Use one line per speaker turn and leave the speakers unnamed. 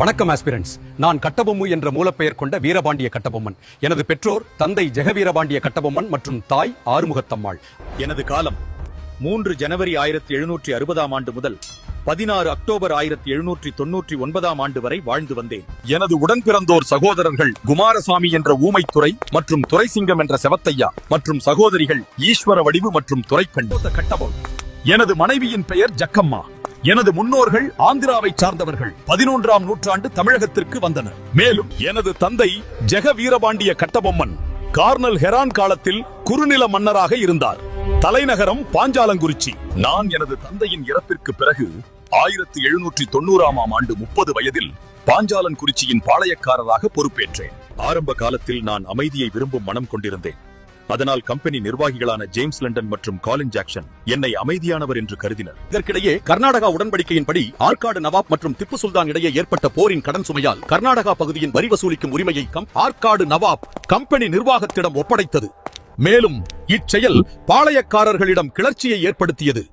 வணக்கம் ஆஸ்பிரண்ட்ஸ். நான் கட்டபொம்மு என்ற மூலப்பெயர் கொண்ட வீரபாண்டிய கட்டபொம்மன். எனது பெற்றோர் தந்தை ஜெகவீரபாண்டிய கட்டபொம்மன் மற்றும் தாய் ஆறுமுகத்தம்மாள்.
எனது காலம் 3 ஜனவரி 1760 ஆண்டு முதல் 16 அக்டோபர் 1799 ஆண்டு வரை வாழ்ந்து வந்தேன். எனது உடன் பிறந்தோர் சகோதரர்கள் குமாரசாமி என்ற ஊமைத்துறை மற்றும் துரைசிங்கம் என்ற செவத்தையா மற்றும் சகோதரிகள் ஈஸ்வர வடிவு மற்றும் துரைக்கண் கட்டபொம்மன். எனது மனைவியின் பெயர் ஜக்கம்மா. எனது முன்னோர்கள் ஆந்திராவை சார்ந்தவர்கள் 11ஆம் நூற்றாண்டு தமிழகத்திற்கு வந்தனர். மேலும் எனது தந்தை ஜெக வீரபாண்டிய கட்டபொம்மன் கார்னல் ஹெரான் காலத்தில் குறுநில மன்னராக இருந்தார். தலைநகரம் பாஞ்சாலங்குறிச்சி. நான் எனது தந்தையின் இறப்பிற்கு பிறகு 1790ஆம் ஆண்டு 30 வயதில் பாஞ்சாலங்குறிச்சியின் பாளையக்காரராக பொறுப்பேற்றேன். ஆரம்ப காலத்தில் நான் அமைதியை விரும்பும் மனம் கொண்டிருந்தேன். அதனால் கம்பெனி நிர்வாகிகளான ஜேம்ஸ் லண்டன் மற்றும் காலின் ஜாக்சன் என்னை அமைதியானவர் என்று கருதினர்.
இதற்கிடையே கர்நாடகா உடன்படிக்கையின்படி ஆற்காடு நவாப் மற்றும் திப்பு சுல்தான் இடையே ஏற்பட்ட போரின் கடன் சுமையால் கர்நாடகா பகுதியின் வரி வசூலிக்கும் உரிமையை ஆற்காடு நவாப் கம்பெனி நிர்வாகத்திடம் ஒப்படைத்தது. மேலும் இச்செயல் பாளையக்காரர்களிடம் கிளர்ச்சியை ஏற்படுத்தியது.